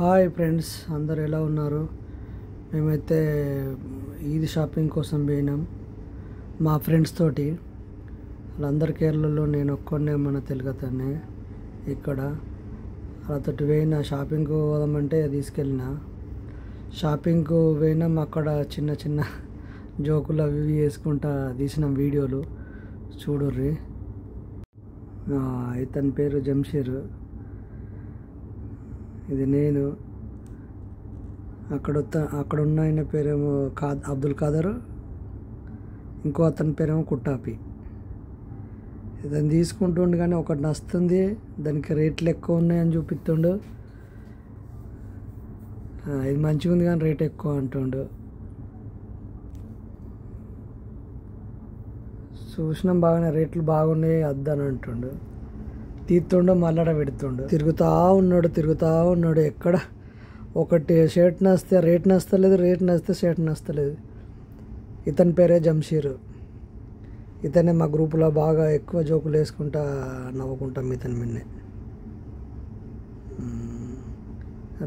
Hi friends, అందరు ఎలా ఉన్నారు? మేమైతే ఈద్ షాపింగ్ కోసం పోయినాం మా ఫ్రెండ్స్ తోటి. వాళ్ళందరి కేరళలో నేను ఒక్కనే మన తెలుగుతానే ఇక్కడ. వాళ్ళతోటి పోయిన షాపింగ్కు పోదామంటే తీసుకెళ్ళిన షాపింగ్కు పోయినాం. అక్కడ చిన్న చిన్న జోకులు అవి వేసుకుంటా తీసినాం వీడియోలు, చూడుర్రి. ఇతని పేరు జంషీర్, ఇది నేను. అక్కడ ఉన్న ఆయన పేరేమో అబ్దుల్ ఖాదర్, ఇంకో అతని పేరేమో కుట్టాపి. ఇతను తీసుకుంటుండు కానీ ఒకటి నస్తుంది, దానికి రేట్లు ఎక్కువ ఉన్నాయని చూపిస్తుండు. ఇది మంచిగా ఉంది కానీ రేట్ ఎక్కువ అంటుండు. చూసినాం బాగానే, రేట్లు బాగున్నాయి వద్దని అంటుండు. తీస్తుండో మళ్ళా పెడుతుండు, తిరుగుతూ ఉన్నాడు. ఎక్కడ ఒకటి షర్ట్ నస్తే రేట్ నస్తలేదు, రేట్ నస్తే షర్ట్ నస్తలేదు. ఇతని పేరే జంషీర్. ఇతనే మా గ్రూపులో బాగా ఎక్కువ జోకులు వేసుకుంటా నవ్వుకుంటాం ఇతని మిన్నే.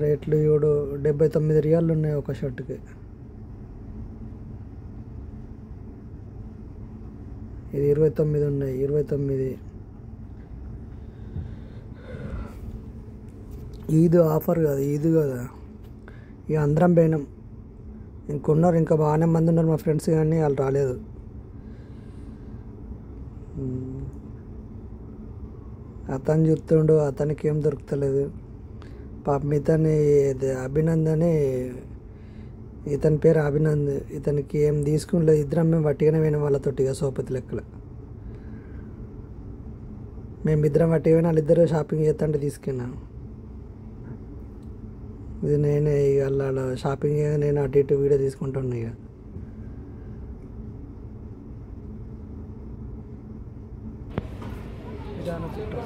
రేట్లు 79 రియాలు ఉన్నాయి ఒక షర్ట్కి. ఇది 29 ఉన్నాయి, 29. ఈద్ ఆఫర్ కదా, ఈద్ కదా. ఇక అందరం పోయినాం. ఇంకొన్నారు, ఇంకా బాగానే మంది ఉన్నారు మా ఫ్రెండ్స్, కానీ వాళ్ళు రాలేదు. అతను చూస్తుండు, అతనికి ఏం దొరుకుతలేదు. పాపం ఇతని అభినందనే, ఇతని పేరు అభినంద్. ఇతనికి ఏం తీసుకుని ఇద్దరం మేము వట్టిగానే పోయినాం వాళ్ళతోటి. ఇక సోపతి లెక్కల మేమిద్దరం వట్టిగా పోయినా, వాళ్ళిద్దరు షాపింగ్ చేస్తుంటే తీసుకెళ్ళాను. ఇది నేనే ఇక అలా షాపింగ్ నేను అటు ఇటు వీడియో తీసుకుంటున్నా. ఇక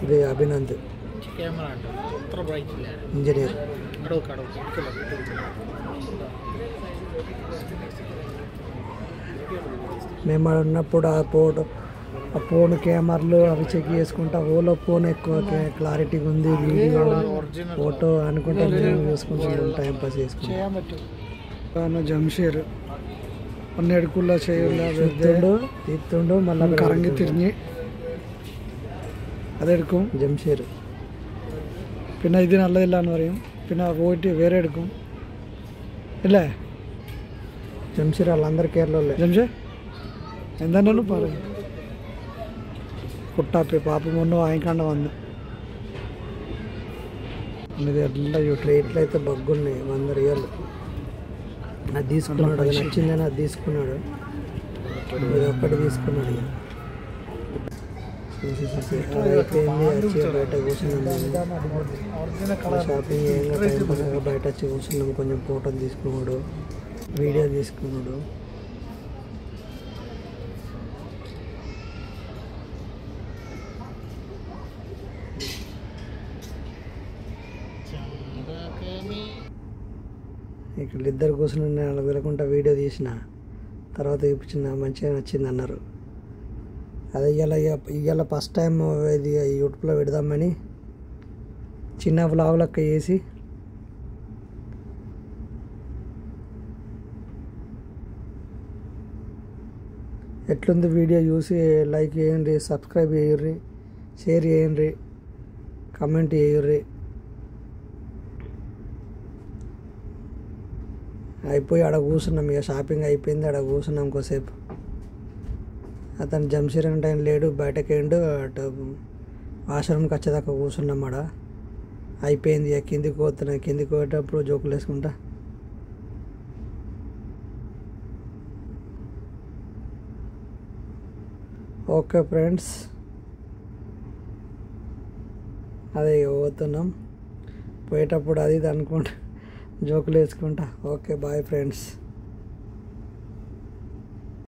ఇది అభినంద్, ఇంజనీర్. మేము ఉన్నప్పుడు ఆ ఫోన్ కెమెరాలు అవి చెక్ చేసుకుంటా, ఓలో ఫోన్ ఎక్కువ క్లారిటీగా ఉంది, వీడియో ఫోటో అనుకుంటా మేము చూసుకుంటాం, టైంపాస్ చేసుకుంటాం. జంషీర్ పన్నెడుకుల్లో చేయుండు తీస్తుండు, మళ్ళీ కరంగి తిరిగి అదెడుకు జంషీర్. പിന്നെ ഇത് നല്ലതില്ലാന്ന് പറയും, പിന്നെ പോയിട്ട് വേറെ എടുക്കും അല്ലേ? ജംഷീർ వాళ్ళందరూ కేరళలో. జంషీర్ എന്താണു പറയും? కుట్టాపి పాప మొన్న వాయింకాండ వంద. ఇది ఎట్లా రేట్లు అయితే బగ్గున్నాయి, 100 రియాలు. అది తీసుకున్నాడు, అది నచ్చిందని అది తీసుకున్నాడు. ఇది ఒక్కటి తీసుకున్నాడు. ఇక అయిపోయింది, వచ్చి బయట కూర్చున్నాం. షాపింగ్ ఏంగా బయట వచ్చి కూర్చున్నాం. కొంచెం ఫోటోలు తీసుకున్నాడు, వీడియో తీసుకున్నాడు. ఇక్కడ ఇద్దరు కూర్చుని నేను వెళ్ళకుండా వీడియో తీసిన తర్వాత చూపించిన, మంచిగా నచ్చింది అన్నారు. అదే ఇవాళ ఫస్ట్ టైం ఇది యూట్యూబ్లో పెడదామని చిన్న వ్లాగ్ లెక్క చేసి ఎట్లుంది వీడియో చూసి లైక్ చేయండి, సబ్స్క్రైబ్ చేయండి, షేర్ చేయండి, కమెంట్ చేయండి. అయిపోయి ఆడ కూర్చున్నాం. ఇక షాపింగ్ అయిపోయింది, ఆడ కూర్చున్నాం కోసేపు. అతను జంషీర్ అంటే ఆయన లేడు, బయటకి వెండు. అటు ఆశ్రమంకి వచ్చేదాకా కూర్చున్నాం. ఆడ అయిపోయింది. ఇక కిందికి పోతున్నాయి. కిందికి పోయేటప్పుడు జోకులు వేసుకుంటా. ఓకే ఫ్రెండ్స్, అదే పోతున్నాం. పోయేటప్పుడు అది ఇది అనుకుంటా, జోకులు వేసుకుంటా. Okay, bye friends.